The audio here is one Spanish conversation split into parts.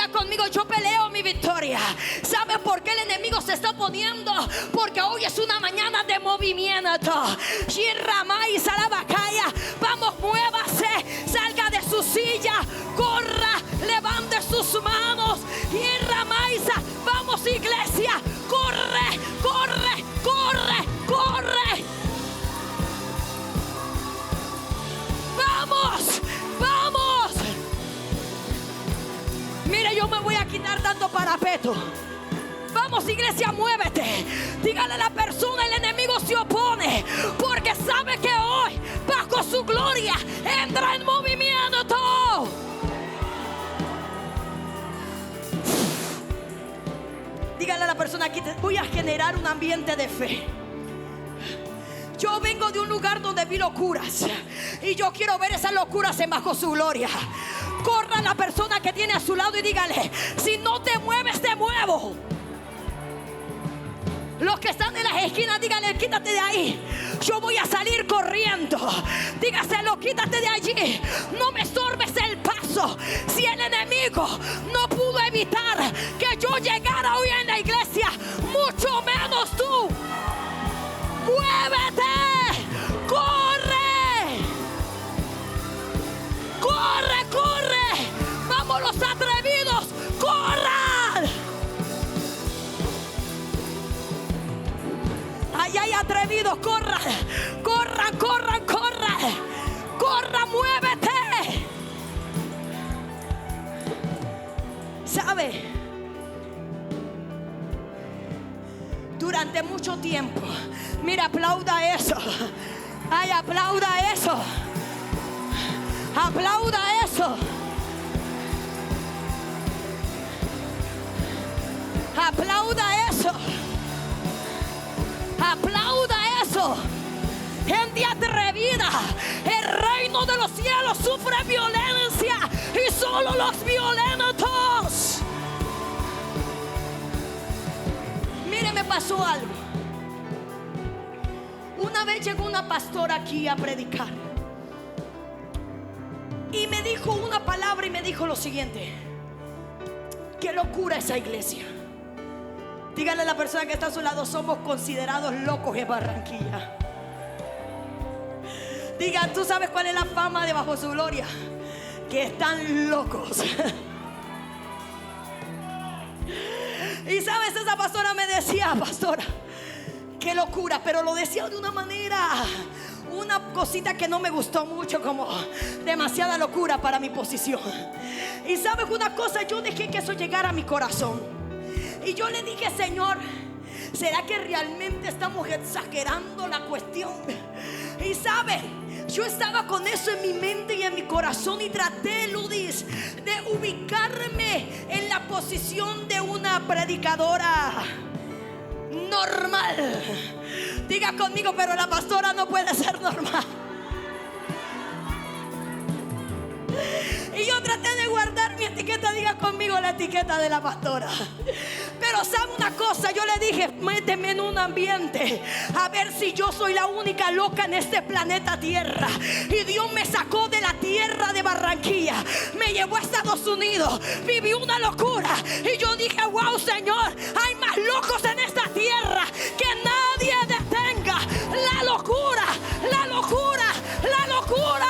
Diga conmigo, yo peleo mi victoria. ¿Sabe por qué el enemigo se está poniendo? Porque hoy es una mañana de movimiento. Shirramai Salabacaya. Vamos, muévase, salga de su silla, corra, levante sus manos. Shirramaisa. Vamos, iglesia, corre, corre, corre, corre. Vamos, vamos. Mire, yo me voy a quitar tanto parapeto. Vamos, iglesia, muévete. Dígale a la persona, el enemigo se opone porque sabe que hoy, bajo su gloria, entra en movimiento. Dígale a la persona, aquí voy a generar un ambiente de fe. Yo vengo de un lugar donde vi locuras y yo quiero ver esas locuras en bajo su gloria. Corra a la persona que tiene a su lado y dígale, si no te mueves, te muevo. Los que están en las esquinas, dígale, quítate de ahí. Yo voy a salir corriendo. Dígaselo, quítate de allí. No me estorbes el paso. Si el enemigo no pudo evitar que yo llegara hoy en la iglesia, mucho menos tú. ¡Muévete! ¡Corre! ¡Corre, corre! ¡Vamos los atrevidos! ¡Corran! ¡Ay, ay, atrevidos! ¡Corran! ¡Corran, corran, corran! ¡Corran, muévete! ¿Sabe? Durante mucho tiempo, mira, aplauda eso. Ay, aplauda eso. Aplauda eso. Aplauda eso. Aplauda eso. Gente atrevida. El reino de los cielos sufre violencia y solo los violentos. Mire, me pasó algo. Una vez llegó una pastora aquí a predicar y me dijo una palabra y me dijo lo siguiente: qué locura esa iglesia. Dígale a la persona que está a su lado, somos considerados locos en Barranquilla. Diga, tú sabes cuál es la fama de bajo su gloria, que están locos. Y sabes, esa pastora me decía, pastora, qué locura, pero lo decía de una manera, una cosita que no me gustó mucho, como demasiada locura para mi posición. Y sabes una cosa, yo dejé que eso llegara a mi corazón. Y yo le dije, Señor, ¿será que realmente estamos exagerando la cuestión? Y sabes, yo estaba con eso en mi mente y en mi corazón y traté, Ludis, de ubicarme en la posición de una predicadora normal. Diga conmigo, pero la pastora no puede ser normal. Y yo traté de guardar mi etiqueta. Diga conmigo la etiqueta de la pastora. Pero sabe una cosa, yo le dije, méteme en un ambiente a ver si yo soy la única loca en este planeta Tierra. Y Dios me sacó de la tierra de Barranquilla, me llevó a Estados Unidos, viví una locura. Y yo dije, wow, Señor, hay más locos en esta tierra. Que nadie detenga la locura, la locura, la locura.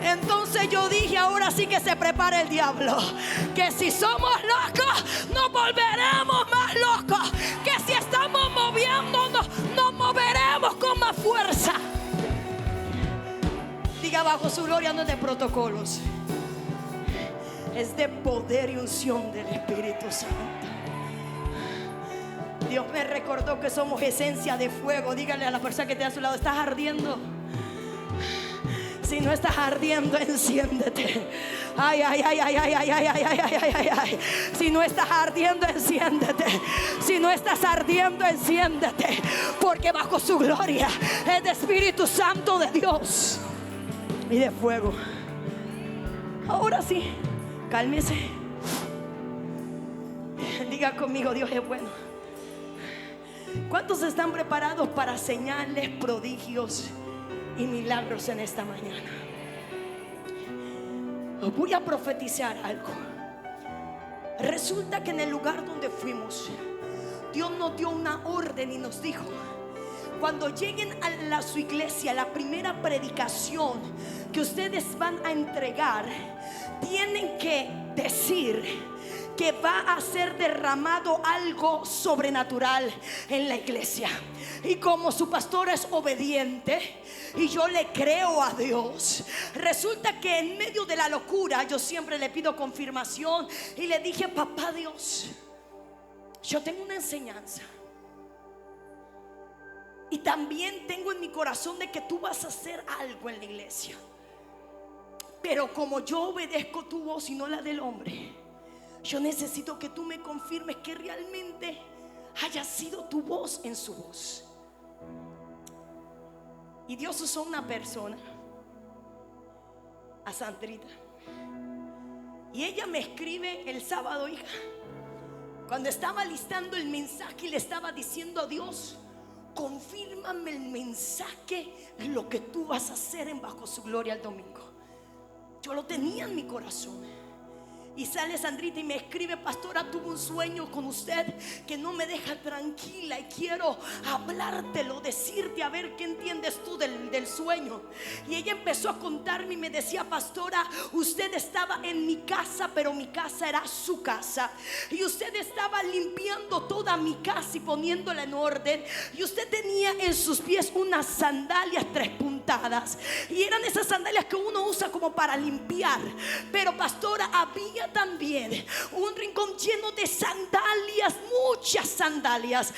Entonces yo dije, ahora sí que se prepara el diablo. Que si somos locos, nos volveremos más locos. Que si estamos moviéndonos, nos moveremos con más fuerza. Diga, bajo su gloria no es de protocolos, es de poder y unción del Espíritu Santo. Dios me recordó que somos esencia de fuego. Dígale a la persona que está a su lado, ¿estás ardiendo? Si no estás ardiendo, enciéndete. Ay, ay, ay, ay, ay, ay, ay, ay, ay, ay, ay, ay. Si no estás ardiendo, enciéndete. Si no estás ardiendo, enciéndete. Porque bajo su gloria es de Espíritu Santo de Dios y de fuego. Ahora sí, cálmese. Diga conmigo, Dios es bueno. ¿Cuántos están preparados para señales, prodigios y milagros en esta mañana. Os voy a profetizar algo. Resulta que en el lugar donde fuimos, Dios nos dio una orden y nos dijo: cuando lleguen a su iglesia, la primera predicación que ustedes van a entregar, tienen que decir que va a ser derramado algo sobrenatural en la iglesia. Y como su pastora es obediente y yo le creo a Dios, resulta que en medio de la locura yo siempre le pido confirmación y le dije: papá Dios, yo tengo una enseñanza y también tengo en mi corazón de que tú vas a hacer algo en la iglesia, pero como yo obedezco tu voz y no la del hombre, yo necesito que tú me confirmes que realmente haya sido tu voz en su voz. Y Dios usó una persona, a Sandrita, y ella me escribe el sábado: hija, cuando estaba listando el mensaje y le estaba diciendo a Dios: confírmame el mensaje, lo que tú vas a hacer en Bajo Su Gloria el domingo. Yo lo tenía en mi corazón. Y sale Sandrita y me escribe: pastora, tuve un sueño con usted que no me deja tranquila y quiero hablártelo, decirte a ver qué entiendes tú del sueño. Y ella empezó a contarme y me decía: pastora, usted estaba en mi casa, pero mi casa era su casa, y usted estaba limpiando toda mi casa y poniéndola en orden, y usted tenía en sus pies unas sandalias 3 puntadas, y eran esas sandalias que uno usa como para limpiar. Pero pastora, había también un rincón lleno de sandalias, muchas sandalias,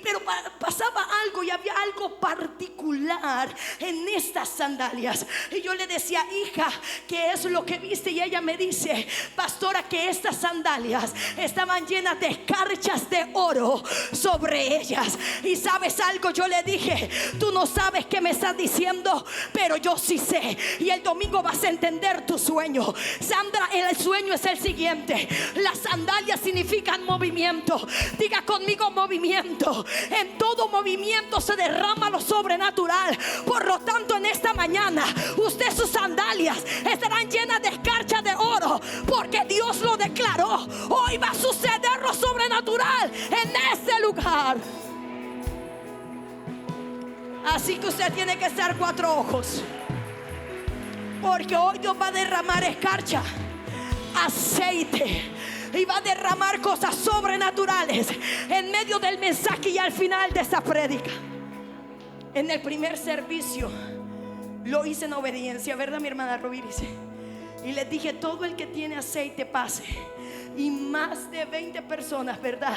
pero pasaba algo, y había algo particular en estas sandalias. Y yo le decía: hija, ¿qué es lo que viste? Y ella me dice: pastora, que estas sandalias estaban llenas de escarchas de oro sobre ellas. Y ¿sabes algo? Yo le dije: tú no sabes qué me estás diciendo, pero yo sí sé, y el domingo vas a entender tu sueño. Sandra, el sueño es el siguiente: las sandalias significan movimiento. Diga conmigo: movimiento. En todo movimiento se derrama lo sobrenatural. Por lo tanto, en esta mañana usted, sus sandalias estarán llenas de escarcha de oro, porque Dios lo declaró. Hoy va a suceder lo sobrenatural en este lugar. Así que usted tiene que estar 4 ojos, porque hoy Dios va a derramar escarcha, aceite, y va a derramar cosas sobrenaturales en medio del mensaje y al final de esta prédica. En el primer servicio lo hice en obediencia, ¿verdad, mi hermana Rubiris? Y les dije: todo el que tiene aceite pase. Y más de 20 personas, ¿verdad?,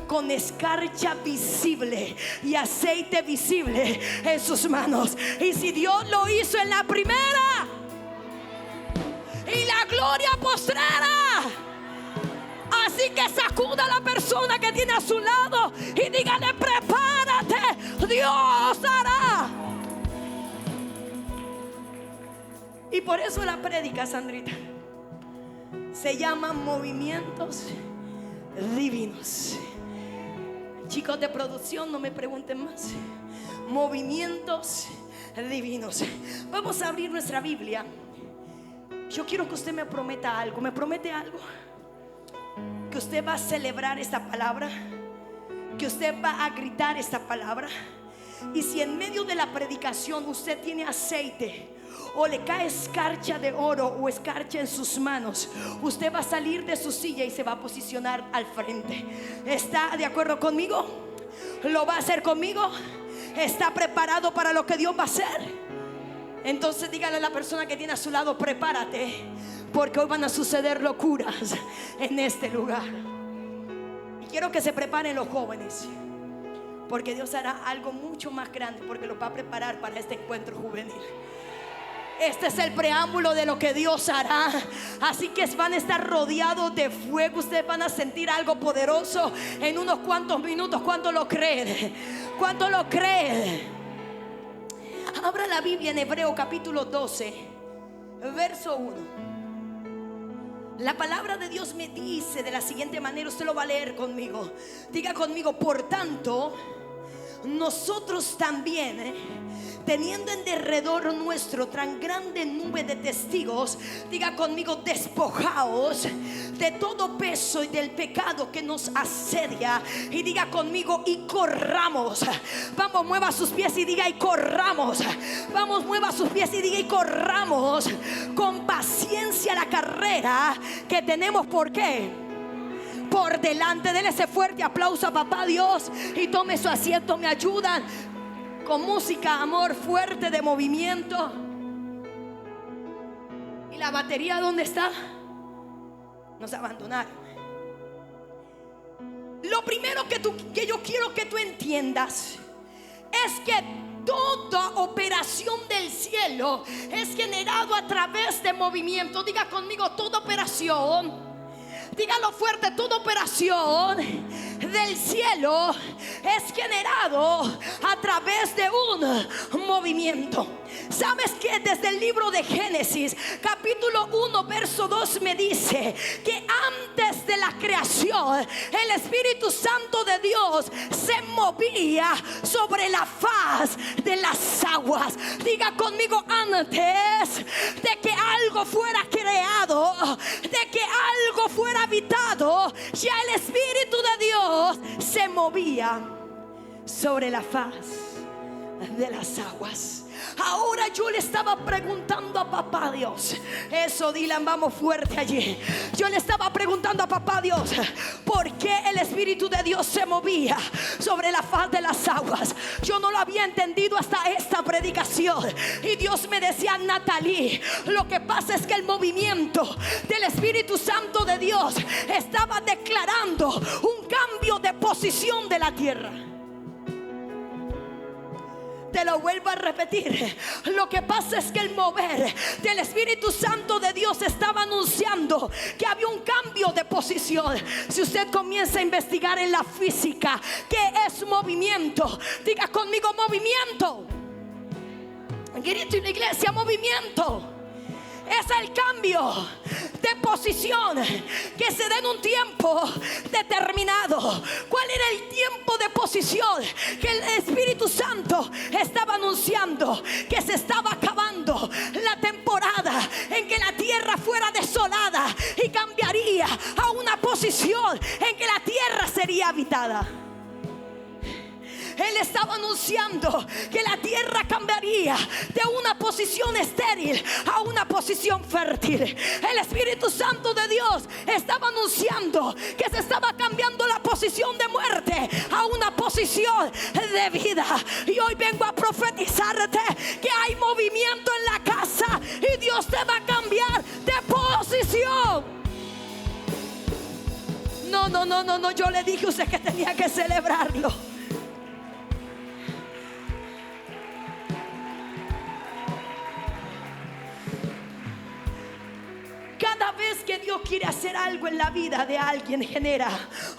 con escarcha visible y aceite visible en sus manos. Y si Dios lo hizo en la primera, y la gloria postrera, así que sacuda a la persona que tiene a su lado y dígale: prepárate, Dios hará. Y por eso la prédica, Sandrita, se llama Movimientos Divinos. Chicos de producción, no me pregunten más. Movimientos Divinos. Vamos a abrir nuestra Biblia. Yo quiero que usted me prometa algo. ¿Me promete algo? Que usted va a celebrar esta palabra, que usted va a gritar esta palabra. Y si en medio de la predicación usted tiene aceite, o le cae escarcha de oro o escarcha en sus manos, usted va a salir de su silla y se va a posicionar al frente. ¿Está de acuerdo conmigo? ¿Lo va a hacer conmigo? ¿Está preparado para lo que Dios va a hacer? Entonces dígale a la persona que tiene a su lado: prepárate, porque hoy van a suceder locuras en este lugar. Y quiero que se preparen los jóvenes, porque Dios hará algo mucho más grande, porque los va a preparar para este encuentro juvenil. Este es el preámbulo de lo que Dios hará. Así que van a estar rodeados de fuego. Ustedes van a sentir algo poderoso en unos cuantos minutos. ¿Cuánto lo creen? ¿Cuánto lo creen? Abra la Biblia en Hebreo capítulo 12, verso 1. La palabra de Dios me dice de la siguiente manera. Usted lo va a leer conmigo. Diga conmigo: por tanto, nosotros también, teniendo en derredor nuestro tan grande nube de testigos, diga conmigo, despojaos de todo peso y del pecado que nos asedia, y diga conmigo, y corramos. Vamos, mueva sus pies y diga, y corramos. Vamos, mueva sus pies y diga, y corramos con paciencia la carrera que tenemos. ¿Por qué? Por delante. Dele ese fuerte aplauso a papá Dios y tome su asiento. Me ayudan con música, amor, fuerte de movimiento. ¿Y la batería dónde está? Nos abandonaron. Lo primero que yo quiero que tú entiendas es que toda operación del cielo es generado a través de movimiento. Diga conmigo, toda operación. Dígalo fuerte, toda operación del cielo es generado a través de un movimiento. ¿Sabes que desde el libro de Génesis capítulo 1 verso 2 me dice que antes de la creación el Espíritu Santo de Dios se movía sobre la faz de las aguas? Diga conmigo, antes de que algo fuera creado, de que algo fuera habitado, ya el Espíritu de Dios se movía sobre la faz de las aguas. Ahora yo le estaba preguntando a papá Dios, eso, Dylan, vamos fuerte allí. Yo le estaba preguntando a papá Dios, ¿por qué el Espíritu de Dios se movía sobre la faz de las aguas? Yo no lo había entendido hasta esta predicación. Y Dios me decía, Natalie, lo que pasa es que el movimiento del Espíritu Santo de Dios estaba declarando un cambio de posición de la tierra. Te lo vuelvo a repetir. Lo que pasa es que el mover del Espíritu Santo de Dios estaba anunciando que había un cambio de posición. Si usted comienza a investigar en la física qué es movimiento, diga conmigo, movimiento. Grito en la iglesia, movimiento. Es el cambio de posición que se da en un tiempo determinado. ¿Cuál era el tiempo de posición que el Espíritu Santo estaba anunciando? Que se estaba acabando la temporada en que la tierra fuera desolada y cambiaría a una posición en que la tierra sería habitada. Él estaba anunciando que la tierra cambiaría de una posición estéril a una posición fértil. El Espíritu Santo de Dios estaba anunciando que se estaba cambiando la posición de muerte a una posición de vida. Y hoy vengo a profetizarte que hay movimiento en la casa y Dios te va a cambiar de posición. No, yo le dije a usted que tenía que celebrarlo. Cada vez que Dios quiere hacer algo en la vida de alguien, genera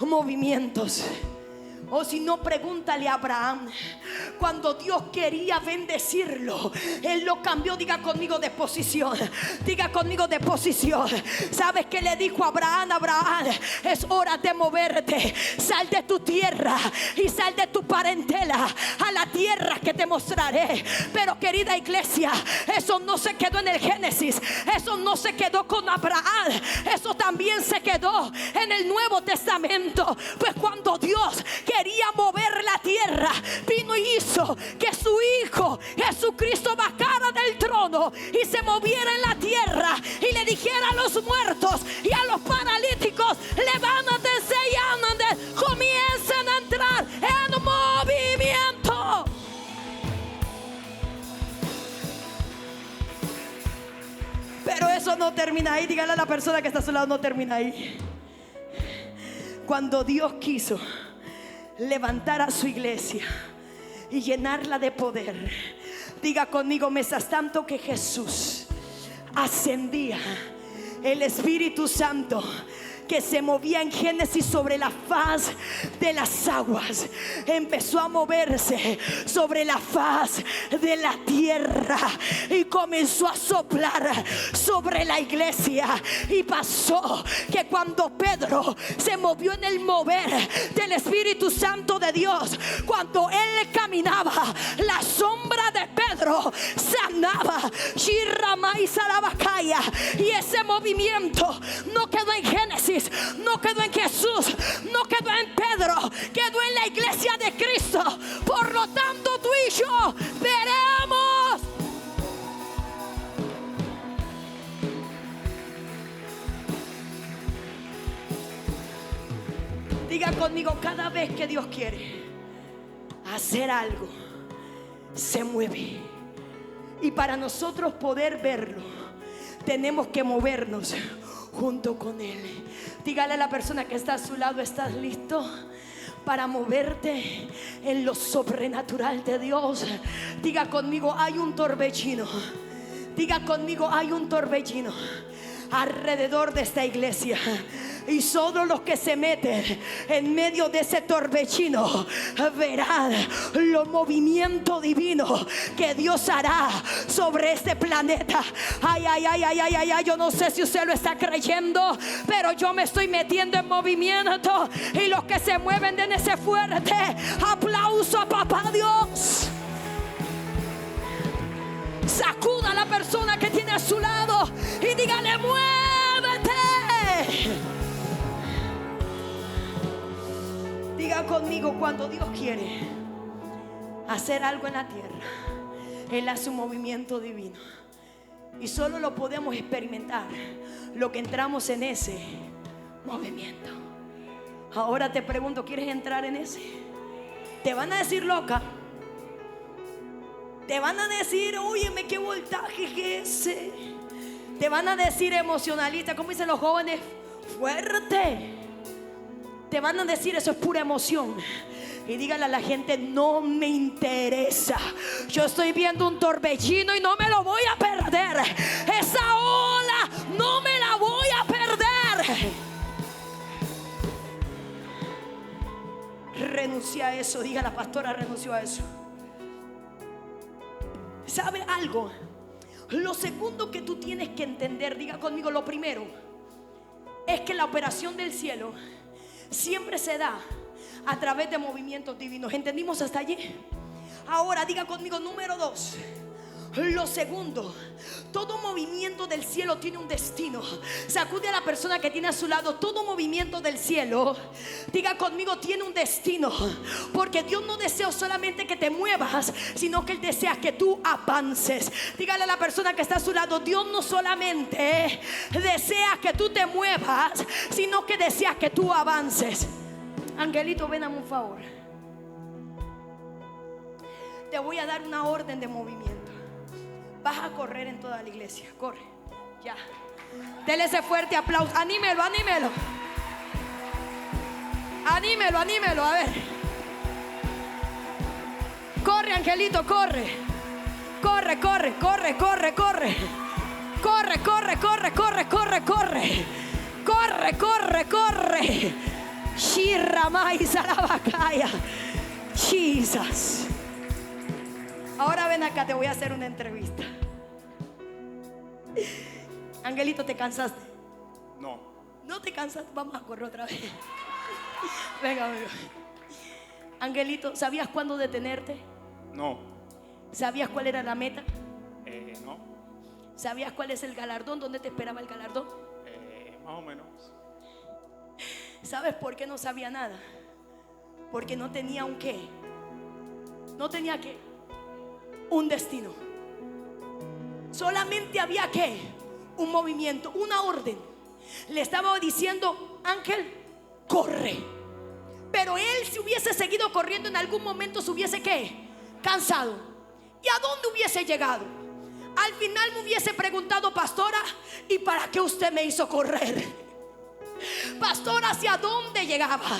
movimientos. O si no, pregúntale a Abraham. Cuando Dios quería bendecirlo, Él lo cambió. Diga conmigo, de posición. Diga conmigo, de posición. ¿Sabes qué le dijo a Abraham? Abraham, es hora de moverte. Sal de tu tierra y sal de tu parentela a la tierra que te mostraré. Pero querida iglesia, eso no se quedó en el Génesis. Eso no se quedó con Abraham. Eso también se quedó en el Nuevo Testamento. Pues cuando Dios quería mover la tierra, vino y hizo que su Hijo Jesucristo bajara del trono y se moviera en la tierra y le dijera a los muertos y a los paralíticos: levántense y anden, comiencen a entrar en movimiento. Pero eso no termina ahí. Dígale a la persona que está a su lado, no termina ahí. Cuando Dios quiso levantar a su iglesia y llenarla de poder, diga conmigo, mientras tanto que Jesús ascendía, el Espíritu Santo que se movía en Génesis sobre la faz de las aguas, empezó a moverse sobre la faz de la tierra y comenzó a soplar sobre la iglesia. Y pasó que cuando Pedro se movió en el mover del Espíritu Santo de Dios, cuando él caminaba, la sombra de Pedro sanaba. Y ese movimiento no quedó en Génesis, no quedó en Jesús, no quedó en Pedro, quedó en la iglesia de Cristo. Por lo tanto, tú y yo veremos. Diga conmigo: cada vez que Dios quiere hacer algo, se mueve. Y para nosotros poder verlo, tenemos que movernos junto con Él. Dígale a la persona que está a su lado: ¿estás listo para moverte en lo sobrenatural de Dios? Diga conmigo: hay un torbellino. Diga conmigo: hay un torbellino alrededor de esta iglesia. Y solo los que se meten en medio de ese torbellino verán los movimientos divinos que Dios hará sobre este planeta. Ay, ay, ay, ay, ay, ay, ay. Yo no sé si usted lo está creyendo, pero yo me estoy metiendo en movimiento. Y los que se mueven, den ese fuerte aplauso a papá Dios. Sacuda a la persona que tiene a su lado y dígale: muévete. Diga conmigo: cuando Dios quiere hacer algo en la tierra, Él hace un movimiento divino. Y solo lo podemos experimentar lo que entramos en ese movimiento. Ahora te pregunto: ¿quieres entrar en ese? Te van a decir loca. Te van a decir: óyeme, qué voltaje es ese. Te van a decir emocionalista, como dicen los jóvenes, fuerte. Te van a decir: eso es pura emoción. Y dígale a la gente: no me interesa. Yo estoy viendo un torbellino y no me lo voy a perder. Esa ola no me la voy a perder. Renuncia a eso. Diga: la pastora renunció a eso. ¿Sabe algo? Lo segundo que tú tienes que entender, diga conmigo: lo primero es que la operación del cielo siempre se da a través de movimientos divinos. ¿Entendimos hasta allí? Ahora diga conmigo: número 2. Lo segundo, todo movimiento del cielo tiene un destino. Sacude a la persona que tiene a su lado: todo movimiento del cielo, diga conmigo, tiene un destino. Porque Dios no desea solamente que te muevas, sino que Él desea que tú avances. Dígale a la persona que está a su lado: Dios no solamente desea que tú te muevas, sino que desea que tú avances. Angelito, ven a un favor. Te voy a dar una orden de movimiento. Vas a correr en toda la iglesia. Corre, ya. Dele ese fuerte aplauso. Anímelo, anímelo. Anímelo, anímelo, a ver. Corre, Angelito, corre. Corre, corre, corre, corre, corre. Corre, corre, corre, corre, corre, corre. Corre, corre, corre. Shirramai Sarabakaya. Jesus. Ahora ven acá, te voy a hacer una entrevista. Angelito, ¿te cansaste? No. ¿No te cansaste? Vamos a correr otra vez. Venga, amigo. Angelito, ¿sabías cuándo detenerte? No. ¿Sabías cuál era la meta? No. ¿Sabías cuál es el galardón? ¿Dónde te esperaba el galardón? Más o menos. ¿Sabes por qué no sabía nada? Porque no tenía un qué. No tenía qué. Un destino. Solamente había que un movimiento, una orden. Le estaba diciendo: Ángel, corre. Pero él, si hubiese seguido corriendo, en algún momento se hubiese ¿qué? Cansado. ¿Y a dónde hubiese llegado? Al final me hubiese preguntado: pastora, ¿y para qué usted me hizo correr? Pastor, ¿hacia dónde llegaba?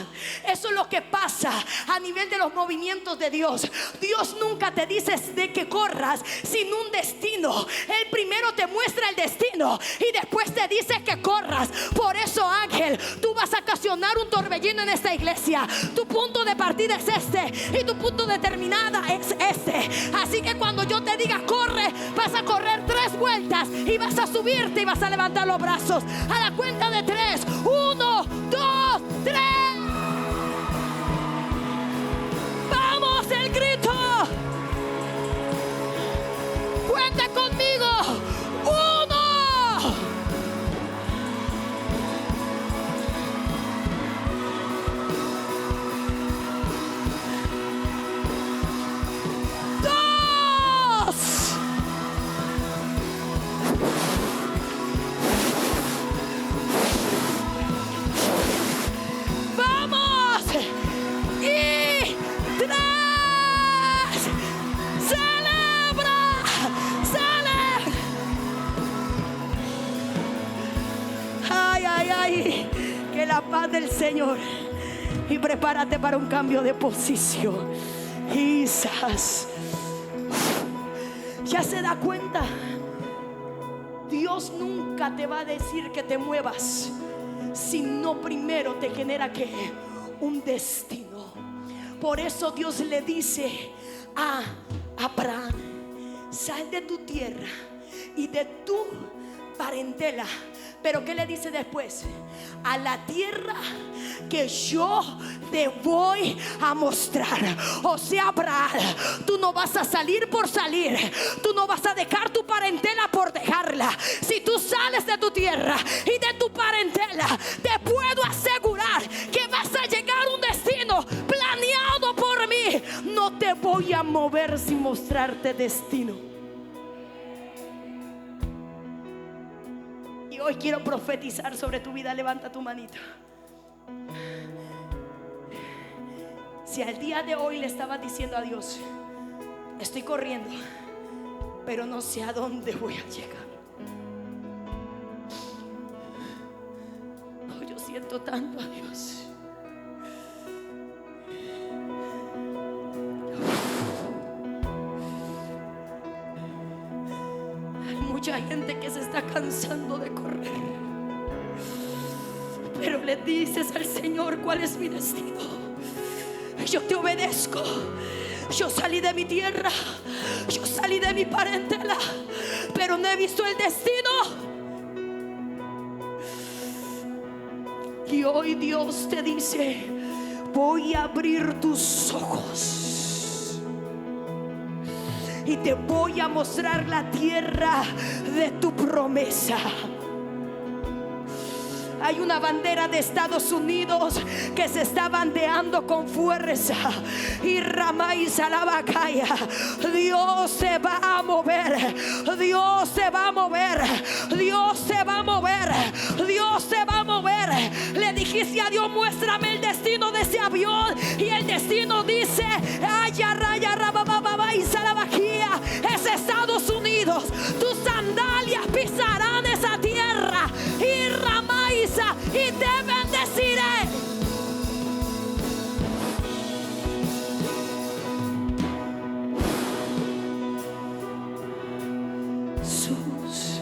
Eso es lo que pasa a nivel de los movimientos de Dios. Dios nunca te dice de que corras sin un destino. Él primero te muestra el destino destino y después te dice que corras. Por eso, Ángel, tú vas a ocasionar un torbellino en esta iglesia. Tu punto de partida es este y tu punto de terminada es este. Así que cuando yo te diga corre, vas a correr 3 vueltas y vas a subirte y vas a levantar los brazos. A la cuenta de 3. 1, 2, 3. Vamos, el grito. Cuenta conmigo. 1. 2. Vamos. Y 3. Celebra. Ay, ay, ay. Que la paz del Señor. Y prepárate para un cambio de posición. Quizás. Ya se da cuenta. Dios nunca te va a decir que te muevas si no primero te genera que un destino. Por eso Dios le dice a Abraham: sal de tu tierra y de tu parentela. Pero ¿qué le dice después? A la tierra que yo te voy a mostrar. O sea, Abraham, tú no vas a salir por salir. Tú no vas a dejar tu parentela por dejarla. Si tú sales de tu tierra y de tu parentela, te puedo asegurar que vas a llegar a un destino planeado por mí. No te voy a mover sin mostrarte destino. Y hoy quiero profetizar sobre tu vida. Levanta tu manito. Si al día de hoy le estabas diciendo a Dios: estoy corriendo, pero no sé a dónde voy a llegar. Oh, yo siento tanto a Dios. Hay mucha gente que se está cansando de correr, pero le dices al Señor: ¿cuál es mi destino? Yo te obedezco. Yo salí de mi tierra, yo salí de mi parentela, pero no he visto el destino. Y hoy Dios te dice: voy a abrir tus ojos y te voy a mostrar la tierra de tu promesa. Hay una bandera de Estados Unidos que se está bandeando con fuerza. Y Ramay Salabacaya. Dios se va a mover. Dios se va a mover. Dios se va a mover. Dios se va a mover. Le dijiste a Dios: muéstrame el destino de ese avión. Y el destino dice: Aya Raya Rabababa y Salabaquía. Es Estados Unidos. Tus sandalias pisarán esa tierra. Y Ramaiza, y te bendeciré. Jesús,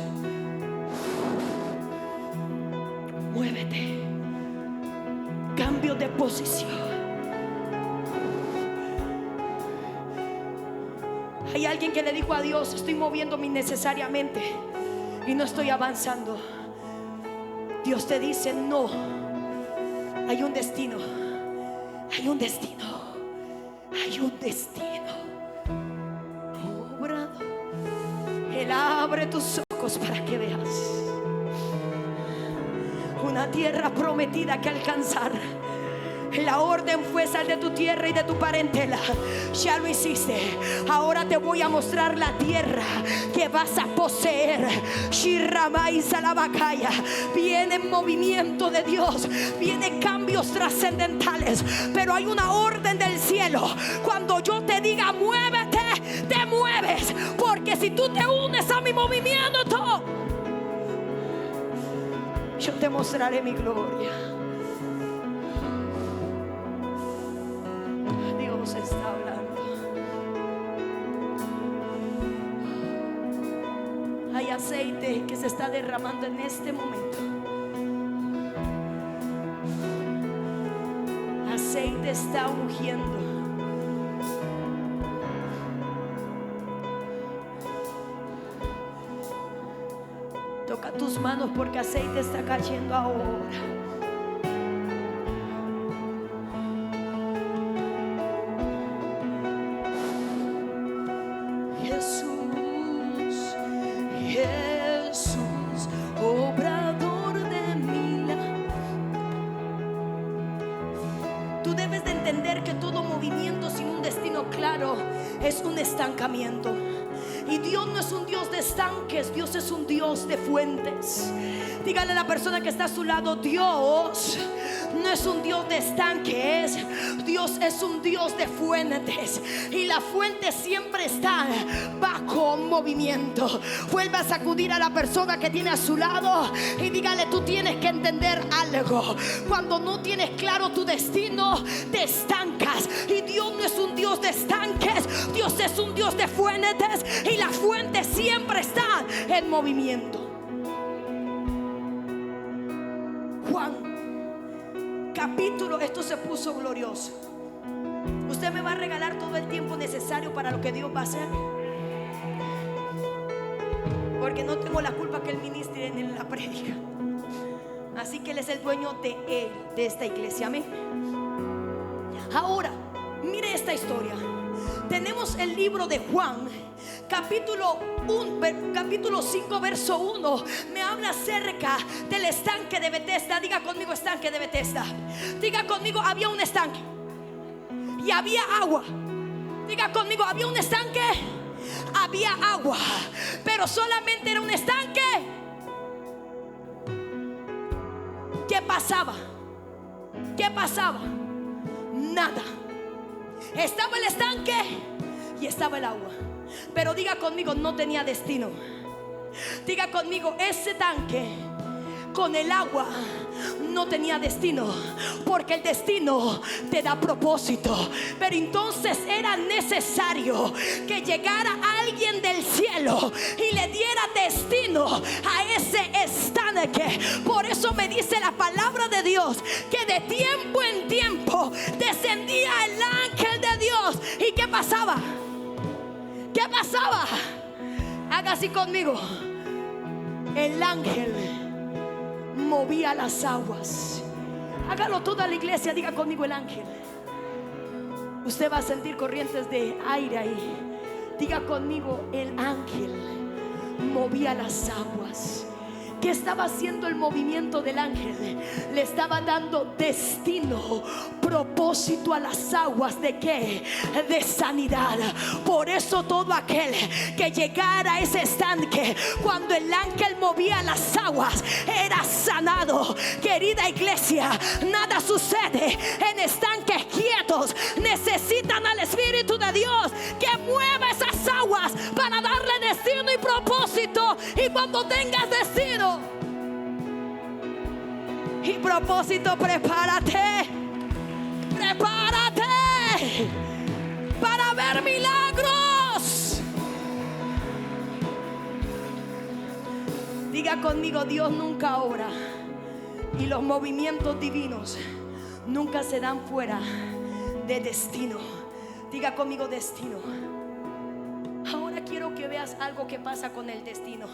muévete. Cambio de posición. Hay alguien que le dijo a Dios: estoy moviéndome innecesariamente y no estoy avanzando. Dios te dice: no, hay un destino. Hay un destino. Hay un destino. Obrado. Él abre tus ojos para que veas una tierra prometida que alcanzar. La orden fue: sal de tu tierra y de tu parentela. Ya lo hiciste. Ahora te voy a mostrar la tierra que vas a poseer. Viene movimiento de Dios, viene cambios trascendentales, pero hay una orden del cielo. Cuando yo te diga muévete, te mueves, porque si tú te unes a mi movimiento, yo te mostraré mi gloria. Dios está hablando. Hay aceite aceite que se está derramando en este momento. Aceite está ungiendo. Toca tus manos porque aceite está cayendo ahora. Jesús, Jesús, obrador de milagros. Tú debes de entender que todo movimiento sin un destino claro es un estancamiento. Y Dios no es un Dios de estanques, Dios es un Dios de fuentes. Dígale a la persona que está a su lado: Dios no es un Dios de estanques, Dios es un Dios de fuentes. Y la fuente siempre está bajo movimiento. Vuelva a sacudir a la persona que tiene a su lado y dígale: tú tienes que entender algo. Cuando no tienes claro tu destino, te estancas. Y Dios no es un Dios de estanques, Dios es un Dios de fuentes. Y la fuente siempre está en movimiento. Juan, capítulo, esto se puso glorioso. Usted me va a regalar todo el tiempo necesario para lo que Dios va a hacer, porque no tengo la culpa que Él ministre en la prédica. Así que Él es el dueño de esta iglesia. Amén. Ahora, mire esta historia. Tenemos el libro de Juan, capítulo 5, verso 1. Me habla acerca del estanque de Betesda. Diga conmigo: estanque de Betesda. Diga conmigo: había un estanque y había agua. Diga conmigo: había un estanque, había agua, pero solamente era un estanque. ¿Qué pasaba? ¿Qué pasaba? Nada. Estaba el estanque y estaba el agua, pero diga conmigo: no tenía destino. Diga conmigo: ese tanque con el agua no tenía destino, porque el destino te da propósito. Pero entonces era necesario que llegara alguien del cielo y le diera destino a ese estanque. Por eso me dice la palabra de Dios que de tiempo en tiempo descendía el ángel de Dios. ¿Y qué pasaba? ¿Qué pasaba? Haga así conmigo. El ángel movía las aguas. Hágalo toda la iglesia. Diga conmigo: el ángel. Usted va a sentir corrientes de aire ahí. Diga conmigo: el ángel movía las aguas. ¿Qué estaba haciendo el movimiento del ángel? Le estaba dando destino, propósito a las aguas. ¿De qué? De sanidad. Por eso todo aquel que llegara a ese estanque, cuando el ángel movía las aguas, era sanado. Querida iglesia, nada sucede en estanques quietos. Necesitan al Espíritu de Dios que mueva esas aguas para darle destino y propósito. Y cuando tengas destino y propósito, prepárate. Prepárate para ver milagros. Diga conmigo: Dios nunca obra y los movimientos divinos nunca se dan fuera de destino. Diga conmigo: destino. Ahora quiero que veas algo que pasa con el destino.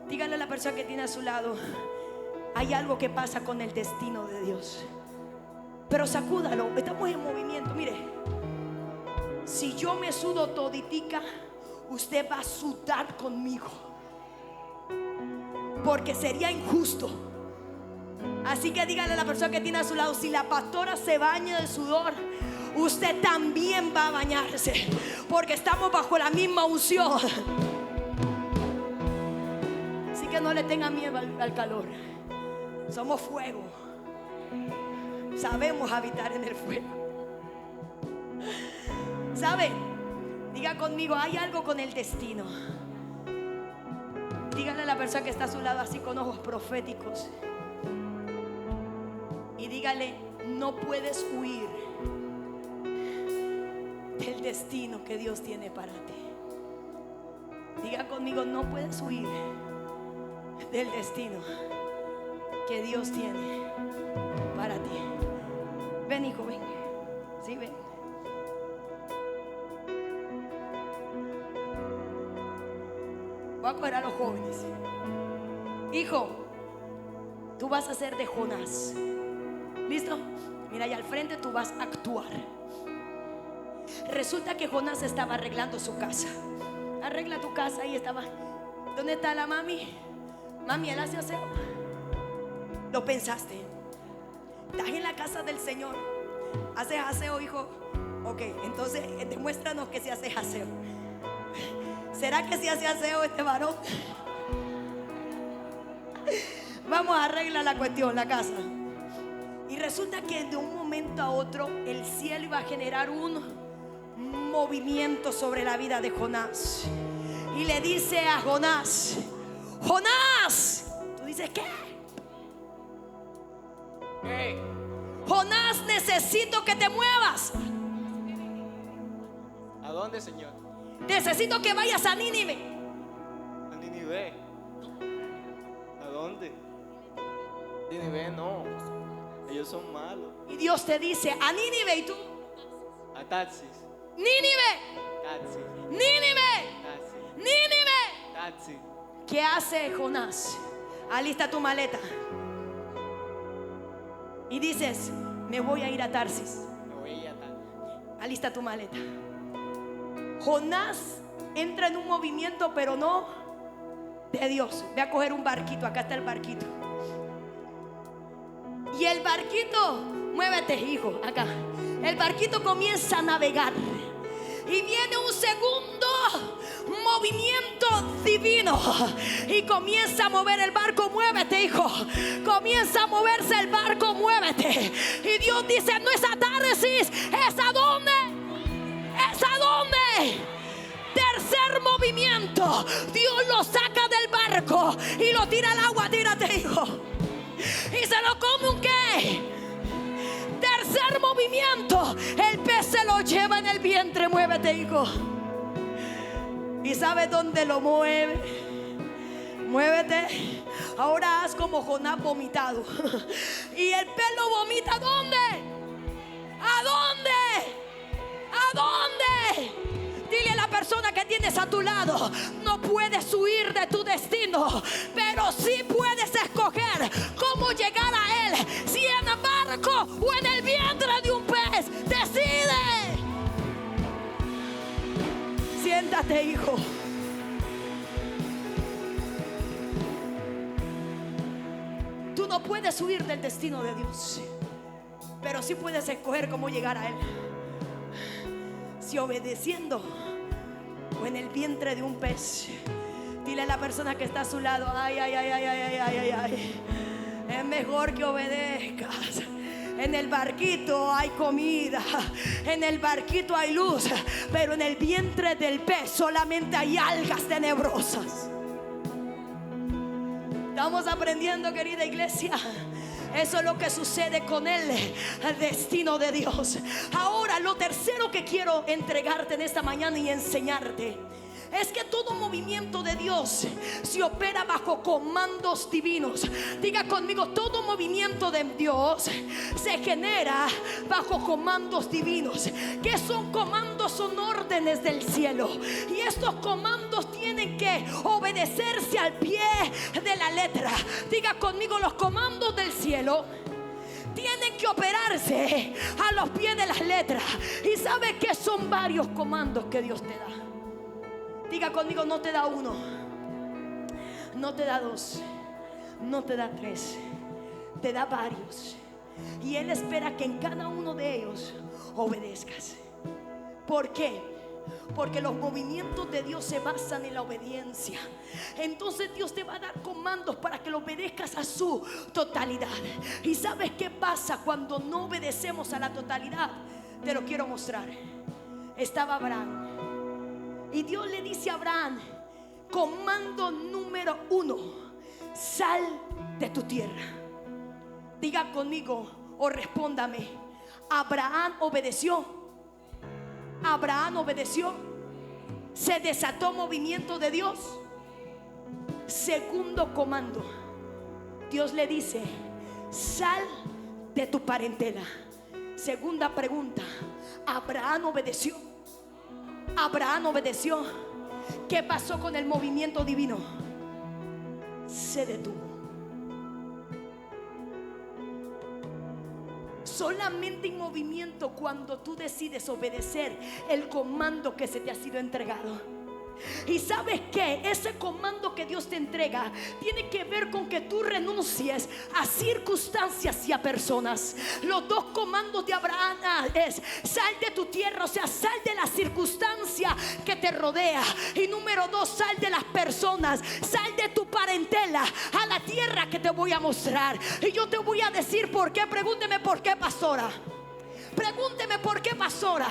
Dígale a la persona que tiene a su lado: hay algo que pasa con el destino de Dios. Pero sacúdalo, estamos en movimiento. Mire, si yo me sudo toditica, usted va a sudar conmigo, porque sería injusto. Así que dígale a la persona que tiene a su lado: si la pastora se baña de sudor, usted también va a bañarse, porque estamos bajo la misma unción. Así que no le tenga miedo al calor. Somos fuego. Sabemos habitar en el fuego. ¿Sabe? Diga conmigo: hay algo con el destino. Dígale a la persona que está a su lado así con ojos proféticos, y dígale: no puedes huir del destino que Dios tiene para ti. Diga conmigo: no puedes huir del destino que Dios tiene para ti. Ven, hijo, ven. Sí, ven. Voy a coger a los jóvenes. Hijo, tú vas a ser de Jonás. ¿Listo? Mira, allá al frente tú vas a actuar. Resulta que Jonás estaba arreglando su casa. Arregla tu casa y estaba. ¿Dónde está la mami? Mami, él hace aseo. Lo pensaste. Estás en la casa del Señor. ¿Haces aseo, hijo? Ok, entonces demuéstranos que si haces aseo. ¿Será que si hace aseo este varón? Vamos a arreglar la cuestión, la casa. Y resulta que de un momento a otro el cielo iba a generar un movimiento sobre la vida de Jonás. Y le dice a Jonás: Jonás. Tú dices, ¿qué? ¿Qué? Jonás, necesito que te muevas. ¿A dónde, Señor? Necesito que vayas a Nínive. A Nínive. ¿A dónde? Nínive no. Ellos son malos. Y Dios te dice: a Nínive. Y tú: A Taxis. Nínive, Taxi. Nínive, Taxi. Nínive. Taxi. ¿Qué hace Jonás? Alista tu maleta y dices: me voy a ir a Tarsis. Me voy a ir a Taxi. Alista tu maleta. Jonás entra en un movimiento, pero no de Dios. Ve a coger un barquito. Acá está el barquito. Y el barquito, muévete, hijo, acá. El barquito comienza a navegar. Y viene un segundo movimiento divino. Y comienza a mover el barco. Muévete, hijo. Comienza a moverse el barco. Muévete. Y Dios dice: no es a Tarsis, es a dónde. ¿Es a dónde? Tercer movimiento. Dios lo saca del barco y lo tira al agua. Tírate, hijo. Y se lo come un qué. Tercer movimiento. El pez se lo lleva en el vientre. Muévete, hijo. ¿Y sabes dónde lo mueve? Muévete. Ahora haz como Jonás vomitado. Y el pez lo vomita. ¿A dónde? ¿A dónde? ¿A dónde? Dile a la persona que tienes a tu lado: no puedes huir de tu destino, pero sí puedes escoger cómo llegar a él. Si en el barco o en el vientre de un pez. Decide. Siéntate, hijo. Tú no puedes huir del destino de Dios, pero sí puedes escoger cómo llegar a él. Si obedeciendo o en el vientre de un pez. Dile a la persona que está a su lado: ay, ay, ay, ay, ay, ay, ay, ay. Es mejor que obedezcas. En el barquito hay comida, en el barquito hay luz, pero en el vientre del pez solamente hay algas tenebrosas. Estamos aprendiendo, querida iglesia. Eso es lo que sucede con el destino de Dios. Ahora, lo tercero que quiero entregarte en esta mañana y enseñarte es que todo movimiento de Dios se opera bajo comandos divinos. Diga conmigo: todo movimiento de Dios se genera bajo comandos divinos. ¿Qué son comandos? Son órdenes del cielo. Y estos comandos tienen que obedecerse al pie de la letra. Diga conmigo: los comandos del cielo tienen que operarse a los pies de las letras. Y sabe que son varios comandos que Dios te da. Diga conmigo: no te da uno, no te da dos, no te da tres, te da varios. Y Él espera que en cada uno de ellos obedezcas. ¿Por qué? Porque los movimientos de Dios se basan en la obediencia. Entonces Dios te va a dar comandos para que lo obedezcas a su totalidad. ¿Y sabes qué pasa cuando no obedecemos a la totalidad? Te lo quiero mostrar. Estaba Abraham y Dios le dice a Abraham: comando número 1: sal de tu tierra. Diga conmigo o respóndame: Abraham obedeció. Abraham obedeció. Se desató movimiento de Dios. Segundo comando, Dios le dice: sal de tu parentela. Segunda pregunta, Abraham obedeció. Abraham obedeció. ¿Qué pasó con el movimiento divino? Se detuvo. Solamente en movimiento cuando tú decides obedecer el comando que se te ha sido entregado. Y sabes que ese comando que Dios te entrega tiene que ver con que tú renuncies a circunstancias y a personas. Los dos comandos de Abraham es: sal de tu tierra, o sea, sal de la circunstancia que te rodea. Y número dos, sal de las personas, sal de tu parentela a la tierra que te voy a mostrar. Y yo te voy a decir por qué. Pregúnteme por qué, pastora. Pregúnteme por qué, pastora.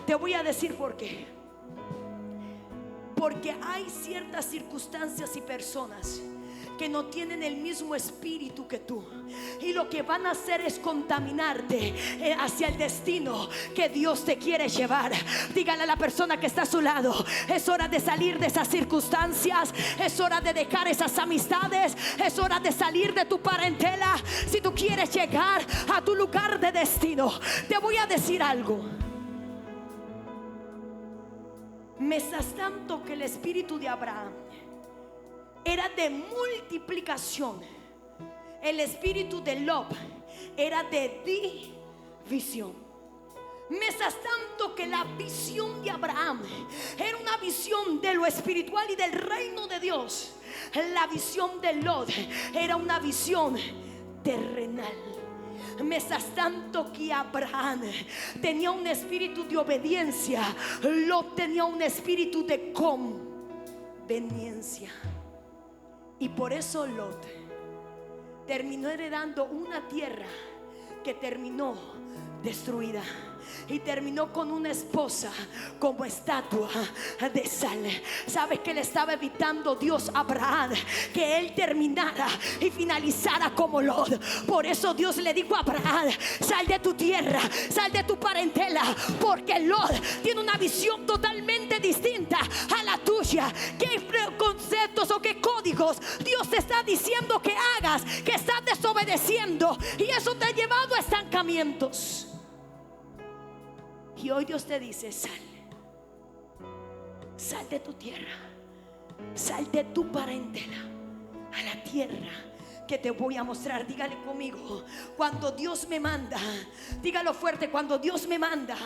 Te voy a decir por qué. Porque hay ciertas circunstancias y personas que no tienen el mismo espíritu que tú, y lo que van a hacer es contaminarte hacia el destino que Dios te quiere llevar. Dígale a la persona que está a su lado: es hora de salir de esas circunstancias, es hora de dejar esas amistades, es hora de salir de tu parentela si tú quieres llegar a tu lugar de destino. Te voy a decir algo. Mientras tanto que el espíritu de Abraham era de multiplicación, el espíritu de Lot era de división. Mientras tanto que la visión de Abraham era una visión de lo espiritual y del reino de Dios, la visión de Lot era una visión terrenal. Mientras tanto que Abraham tenía un espíritu de obediencia, Lot tenía un espíritu de conveniencia. Y por eso Lot terminó heredando una tierra que terminó destruida, y terminó con una esposa como estatua de sal. ¿Sabes qué le estaba evitando Dios a Abraham? Que él terminara y finalizara como Lot. Por eso Dios le dijo a Abraham: sal de tu tierra, sal de tu parentela, porque Lot tiene una visión totalmente distinta a la tuya. ¿Qué conceptos o qué códigos Dios te está diciendo que hagas, que estás desobedeciendo? Y eso te ha llevado a estancamientos. Y hoy Dios te dice: sal de tu tierra, sal de tu parentela a la tierra que te voy a mostrar. Dígale conmigo: cuando Dios me manda. Dígalo fuerte: cuando Dios me manda.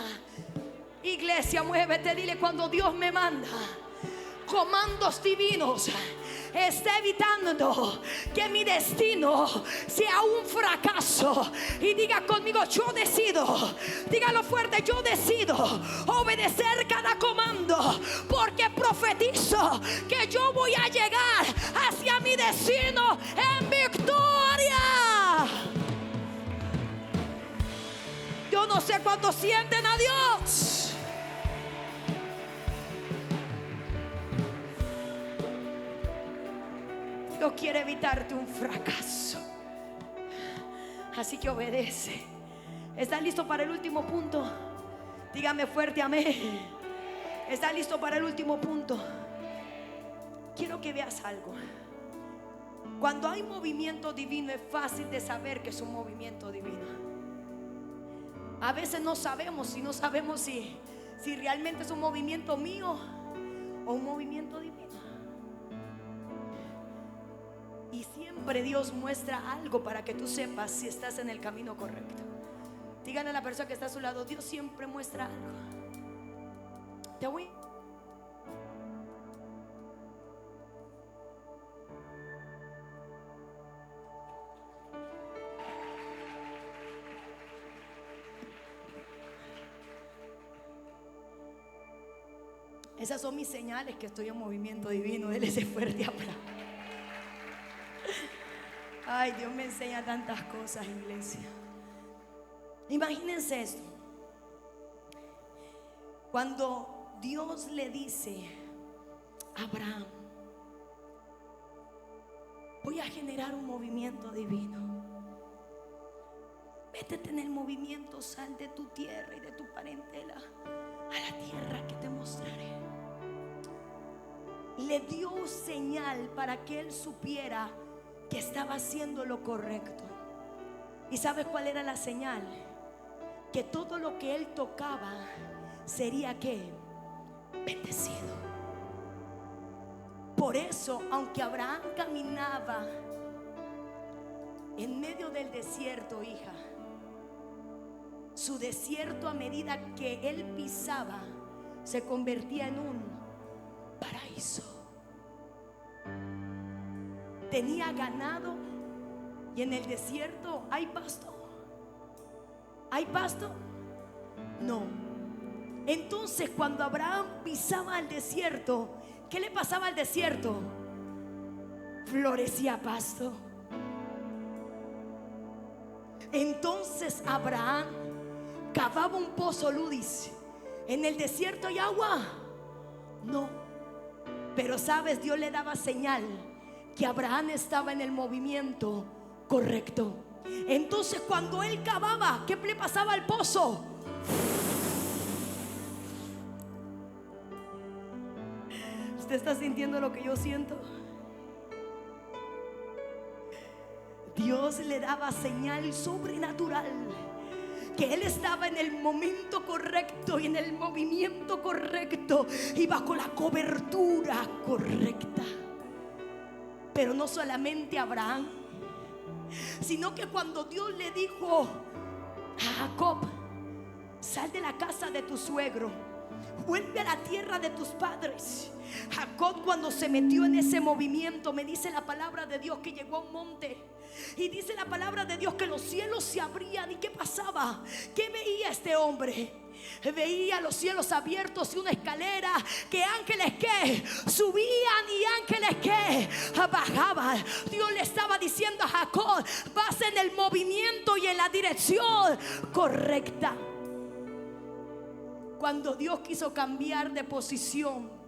Iglesia, muévete, dile: cuando Dios me manda. Comandos divinos está evitando que mi destino sea un fracaso. Y diga conmigo: yo decido. Dígalo fuerte: yo decido obedecer cada comando, porque profetizo que yo voy a llegar hacia mi destino en victoria. Yo no sé cuánto sienten a Dios. Dios quiere evitarte un fracaso. Así que obedece. ¿Está listo para el último punto? Dígame fuerte amén. ¿Está listo para el último punto? Quiero que veas algo. Cuando hay movimiento divino es fácil de saber que es un movimiento divino. A veces no sabemos si realmente es un movimiento mío o un movimiento divino. Y siempre Dios muestra algo para que tú sepas si estás en el camino correcto. Díganle a la persona que está a su lado: Dios siempre muestra algo. Te voy. Esas son mis señales que estoy en movimiento divino. Él es fuerte, Abraham. Ay, Dios me enseña tantas cosas, iglesia. Imagínense esto. Cuando Dios le dice a Abraham: voy a generar un movimiento divino. Métete en el movimiento, sal de tu tierra y de tu parentela a la tierra que te mostraré. le dio señal para que él supiera que estaba haciendo lo correcto. ¿Y sabes cuál era la señal? Que todo lo que él tocaba sería ¿qué? Bendecido. Por eso, aunque Abraham caminaba en medio del desierto, hija, su desierto a medida que él pisaba se convertía en un paraíso. Tenía ganado y en el desierto hay pasto. ¿Hay pasto? No. Entonces cuando Abraham pisaba el desierto, ¿qué le pasaba al desierto? Florecía pasto. Entonces Abraham cavaba un pozo, Ludis. ¿En el desierto hay agua? No. Pero sabes, Dios le daba señal que Abraham estaba en el movimiento correcto. Entonces cuando él cavaba, ¿qué le pasaba al pozo? ¿Usted está sintiendo lo que yo siento? Dios le daba señal sobrenatural que él estaba en el momento correcto y en el movimiento correcto y bajo la cobertura correcta. Pero no solamente Abraham, sino que cuando Dios le dijo a Jacob: sal de la casa de tu suegro, vuelve a la tierra de tus padres. Jacob, cuando se metió en ese movimiento, me dice la palabra de Dios que llegó a un monte. Y dice la palabra de Dios que los cielos se abrían. ¿Y qué pasaba? ¿Qué veía este hombre? Veía los cielos abiertos y una escalera, que ángeles que subían y ángeles que bajaban. Dios le estaba diciendo a Jacob: vas en el movimiento y en la dirección correcta. Cuando Dios quiso cambiar de posición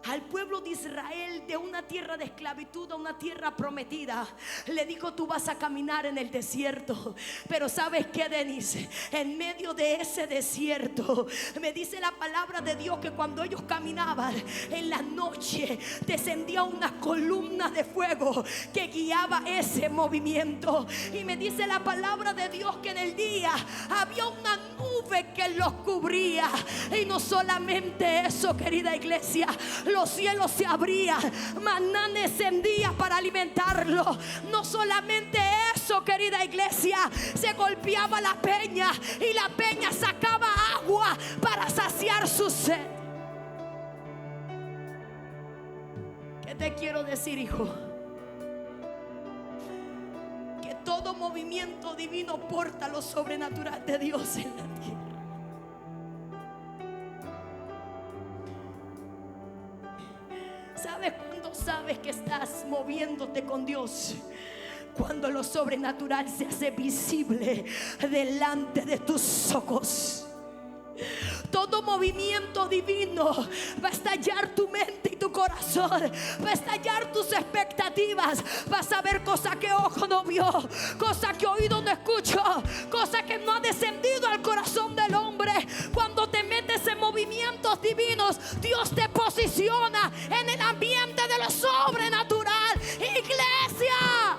al pueblo de Israel de una tierra de esclavitud a una tierra prometida, le dijo: tú vas a caminar en el desierto. Pero ¿sabes qué, Denise? En medio de ese desierto, me dice la palabra de Dios que cuando ellos caminaban en la noche, descendía una columna de fuego que guiaba ese movimiento. Y me dice la palabra de Dios que en el día había una nube que los cubría. Y no solamente eso, querida iglesia, los cielos se abrían, maná descendía para alimentarlo. No solamente eso, querida iglesia, se golpeaba la peña y la peña sacaba agua para saciar su sed. ¿Qué te quiero decir, hijo? Que todo movimiento divino porta lo sobrenatural de Dios en la tierra. ¿Sabes cuándo sabes que estás moviéndote con Dios? Cuando lo sobrenatural se hace visible delante de tus ojos. Todo movimiento divino va a estallar tu mente y tu corazón, va a estallar tus expectativas. Vas a ver cosas que ojo no vio, cosas que oído no escuchó, cosas que no ha descendido al corazón del hombre. Cuando te metes en movimientos divinos, Dios te posiciona en el ambiente de lo sobrenatural. Iglesia,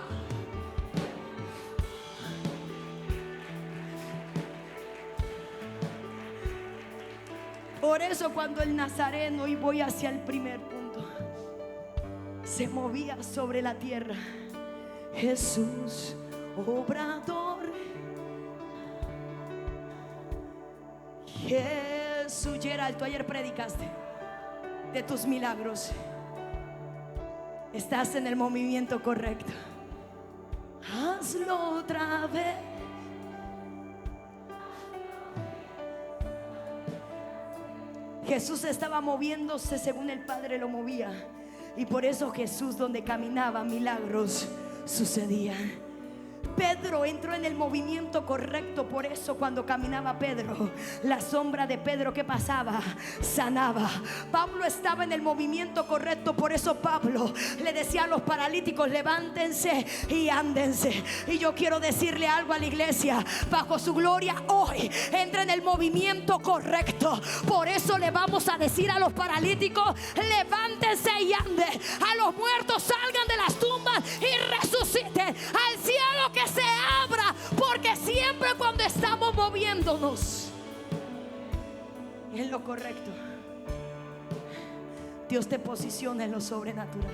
por eso cuando el nazareno, y voy hacia el primer punto, se movía sobre la tierra, Jesús obrador, Jesús. Gerald, tú ayer predicaste de tus milagros. Estás en el movimiento correcto. Hazlo otra vez. Jesús estaba moviéndose según el Padre lo movía. Y por eso Jesús, donde caminaba, milagros sucedían. Pedro entró en el movimiento correcto. Por eso cuando caminaba Pedro, la sombra de Pedro, ¿qué pasaba? Sanaba. Pablo estaba en el movimiento correcto. Por eso Pablo le decía a los paralíticos: levántense y ándense. Y yo quiero decirle algo a la iglesia: bajo su gloria hoy entra en el movimiento correcto. Por eso le vamos a decir a los paralíticos: levántense y anden. A los muertos salgan de las tumbas y resuciten. Al cielo que se abra, porque siempre cuando estamos moviéndonos en lo correcto, Dios te posiciona en lo sobrenatural.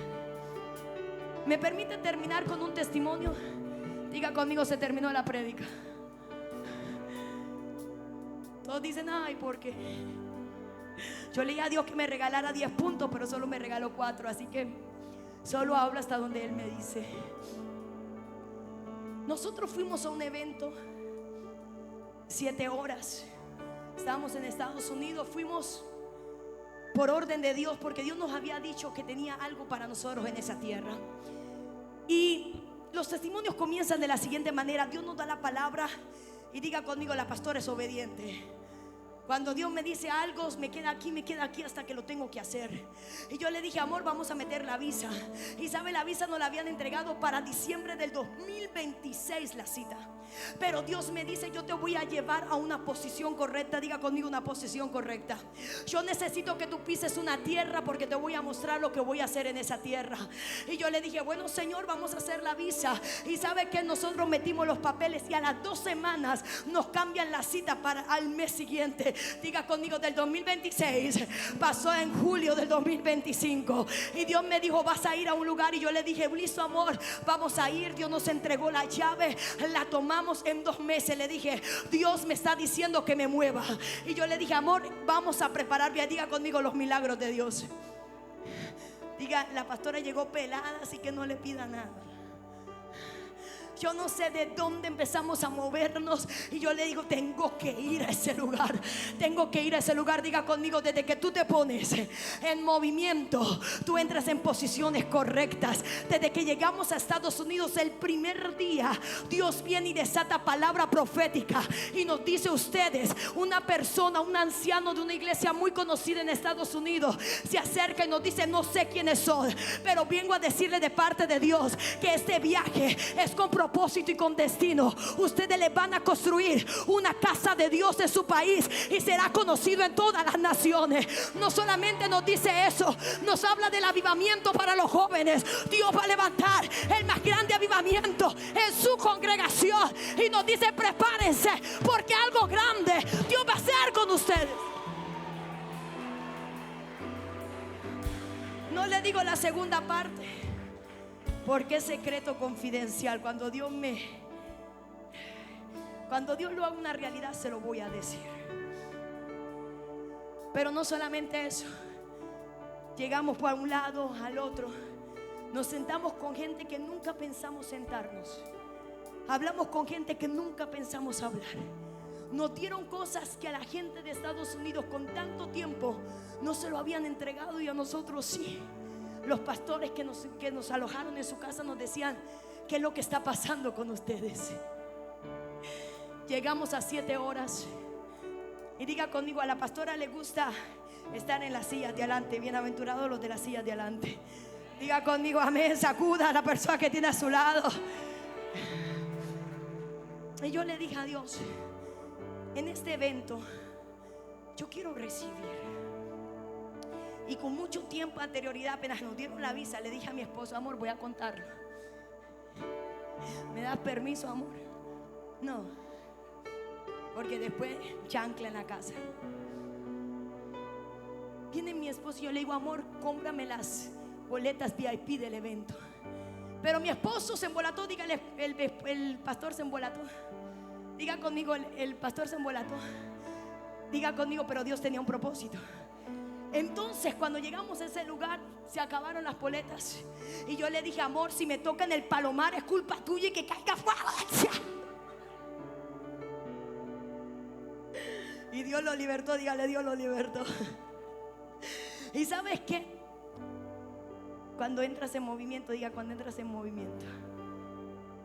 ¿Me permite terminar con un testimonio? Diga conmigo: se terminó la prédica. Todos dicen: ay, ¿por qué? Yo le dije a Dios que me regalara 10 puntos, pero solo me regaló 4. Así que solo hablo hasta donde Él me dice. Nosotros fuimos a un evento 7 horas. Estábamos en Estados Unidos. Fuimos por orden de Dios, porque Dios nos había dicho que tenía algo para nosotros en esa tierra. Y los testimonios comienzan de la siguiente manera. Dios nos da la palabra. Y diga conmigo: la pastora es obediente. Cuando Dios me dice algo, me queda aquí hasta que lo tengo que hacer. Y yo le dije: amor, vamos a meter la visa. Y sabe, la visa nos la habían entregado para diciembre del 2026 la cita. Pero Dios me dice: yo te voy a llevar a una posición correcta. Diga conmigo: una posición correcta. Yo necesito que tú pises una tierra, porque te voy a mostrar lo que voy a hacer en esa tierra. Y yo le dije: bueno, Señor, vamos a hacer la visa. Y sabe que nosotros metimos los papeles y a las 2 semanas nos cambian la cita para al mes siguiente. Diga conmigo: del 2026 pasó en julio del 2025. Y Dios me dijo: vas a ir a un lugar. Y yo le dije: listo, amor, vamos a ir. Dios nos entregó la llave, la tomamos en 2 meses. Le dije: Dios me está diciendo que me mueva. Y yo le dije: amor, vamos a preparar. Diga conmigo: los milagros de Dios. Diga: la pastora llegó pelada, así que no le pida nada. Yo no sé de dónde empezamos a movernos. Y yo le digo: tengo que ir a ese lugar. Tengo que ir a ese lugar. Diga conmigo: desde que tú te pones en movimiento, tú entras en posiciones correctas. Desde que llegamos a Estados Unidos, el primer día, Dios viene y desata palabra profética. Y nos dice: ustedes, una persona, un anciano de una iglesia muy conocida en Estados Unidos, se acerca y nos dice: no sé quiénes son, pero vengo a decirle de parte de Dios que este viaje es con propósito y con destino. Ustedes le van a construir una casa de Dios en su país y será conocido en todas las naciones. No solamente nos dice eso, nos habla del avivamiento para los jóvenes. Dios va a levantar el más grande avivamiento en su congregación y nos dice: prepárense, porque algo grande Dios va a hacer con ustedes. No le digo la segunda parte, porque es secreto confidencial. Cuando Dios lo haga una realidad, se lo voy a decir. Pero no solamente eso. Llegamos por un lado al otro. Nos sentamos con gente que nunca pensamos sentarnos. Hablamos con gente que nunca pensamos hablar. Nos dieron cosas que a la gente de Estados Unidos con tanto tiempo no se lo habían entregado, y a nosotros sí. Los pastores que nos alojaron en su casa nos decían: ¿qué es lo que está pasando con ustedes? Llegamos a 7 horas. Y diga conmigo: a la pastora le gusta estar en las sillas de adelante. Bienaventurados los de las sillas de adelante. Diga conmigo: amén. Sacuda a la persona que tiene a su lado. Y yo le dije a Dios: en este evento yo quiero recibir. Y con mucho tiempo de anterioridad, apenas nos dieron la visa, le dije a mi esposo: amor, voy a contarlo. ¿Me das permiso, amor? No, porque después chancla en la casa. Viene mi esposo y yo le digo: amor, cómprame las boletas VIP del evento. Pero mi esposo se embolató. Dígale: el pastor se embolató. Diga conmigo: el pastor se embolató. Diga conmigo: pero Dios tenía un propósito. Entonces, cuando llegamos a ese lugar, se acabaron las boletas. Y yo le dije: amor, si me toca en el Palomar, es culpa tuya y que caiga fuego. Y Dios lo libertó. Dígale: Dios lo libertó. ¿Y sabes qué? Cuando entras en movimiento, diga: cuando entras en movimiento,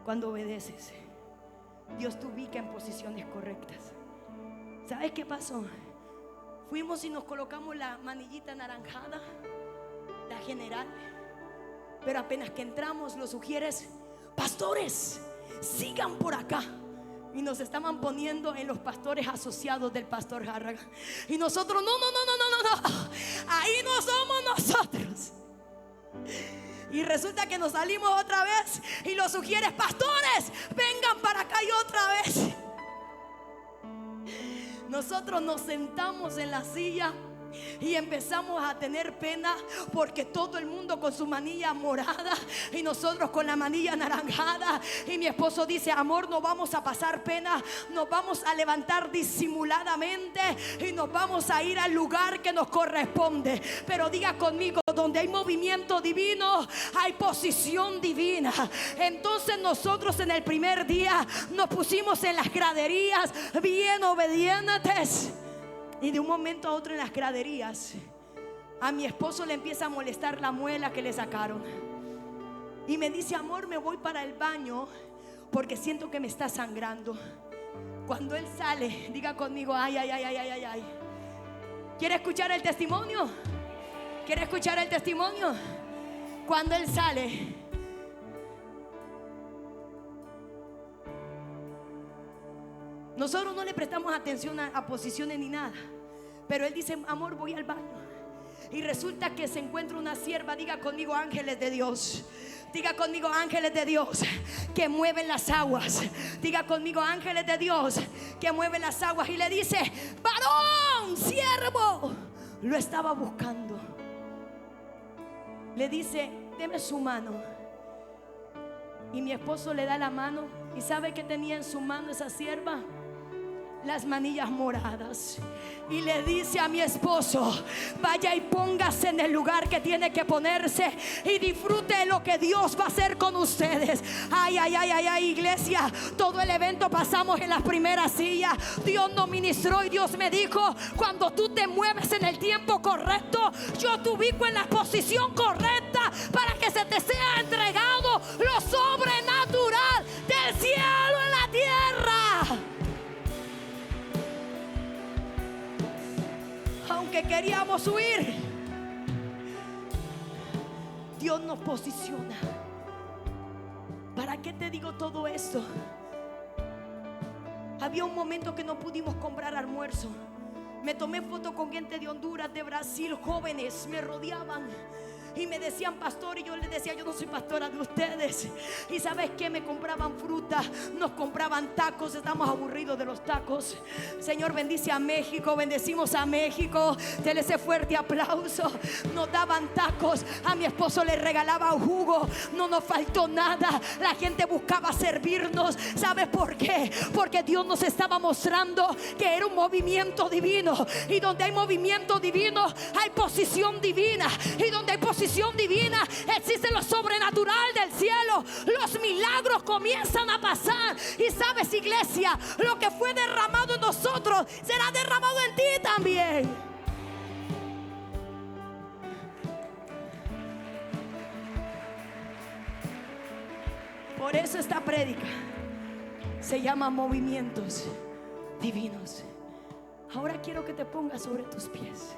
Cuando obedeces, Dios te ubica en posiciones correctas. ¿Sabes qué pasó? Fuimos y nos colocamos la manillita anaranjada, la general. Pero apenas que entramos, los sugieres: pastores, sigan por acá. Y nos estaban poniendo en los pastores asociados del pastor Harraga. Y nosotros, no, ahí no somos nosotros. Y resulta que nos salimos otra vez y los sugieres: pastores, vengan para acá. Y otra vez nosotros nos sentamos en la silla y empezamos a tener pena, porque todo el mundo con su manilla morada y nosotros con la manilla anaranjada. Y mi esposo dice: amor, no vamos a pasar pena, nos vamos a levantar disimuladamente y nos vamos a ir al lugar que nos corresponde. Pero diga conmigo: donde hay movimiento divino, hay posición divina. Entonces nosotros en el primer día nos pusimos en las graderías bien obedientes. Y de un momento a otro, en las graderías, a mi esposo le empieza a molestar la muela que le sacaron. Y me dice: amor, me voy para el baño porque siento que me está sangrando. Cuando él sale, diga conmigo: ay, ay, ay, ay, ay, ay, ay. ¿Quiere escuchar el testimonio? ¿Quiere escuchar el testimonio? Cuando él sale, nosotros no le prestamos atención a posiciones ni nada. Pero él dice: amor, voy al baño. Y resulta que se encuentra una sierva. Diga conmigo: ángeles de Dios. Diga conmigo: ángeles de Dios que mueven las aguas. Diga conmigo: ángeles de Dios que mueven las aguas. Y le dice: varón, siervo. Lo estaba buscando. Le dice: deme su mano. Y mi esposo le da la mano. ¿Y sabe qué tenía en su mano esa sierva? Las manillas moradas. Y le dice a mi esposo: vaya y póngase en el lugar que tiene que ponerse y disfrute de lo que Dios va a hacer con ustedes. Ay, ay, ay, ay, ay, iglesia. Todo el evento pasamos en las primeras sillas. Dios nos ministró y Dios me dijo: cuando tú te mueves en el tiempo correcto, yo te ubico en la posición correcta para que se te sea entregado lo sobrenatural del cielo en la tierra. Aunque queríamos huir, Dios nos posiciona. ¿Para qué te digo todo esto? Había un momento que no pudimos comprar almuerzo. Me tomé foto con gente de Honduras, de Brasil, jóvenes me rodeaban y me decían: pastor. Y yo les decía: yo no soy pastora de ustedes. Y ¿sabes qué? Me compraban fruta, nos compraban tacos. Estamos aburridos de los tacos. Señor, bendice a México. Bendecimos a México. Dele ese fuerte aplauso. Nos daban tacos. A mi esposo le regalaba jugo. No nos faltó nada. La gente buscaba servirnos. ¿Sabes por qué? Porque Dios nos estaba mostrando que era un movimiento divino. Y donde hay movimiento divino, hay posición divina. Y donde hay posición divina, existe lo sobrenatural del cielo. Los milagros comienzan a pasar. Y sabes, iglesia, lo que fue derramado en nosotros será derramado en ti también. Por eso esta prédica se llama movimientos divinos. Ahora quiero que te pongas sobre tus pies.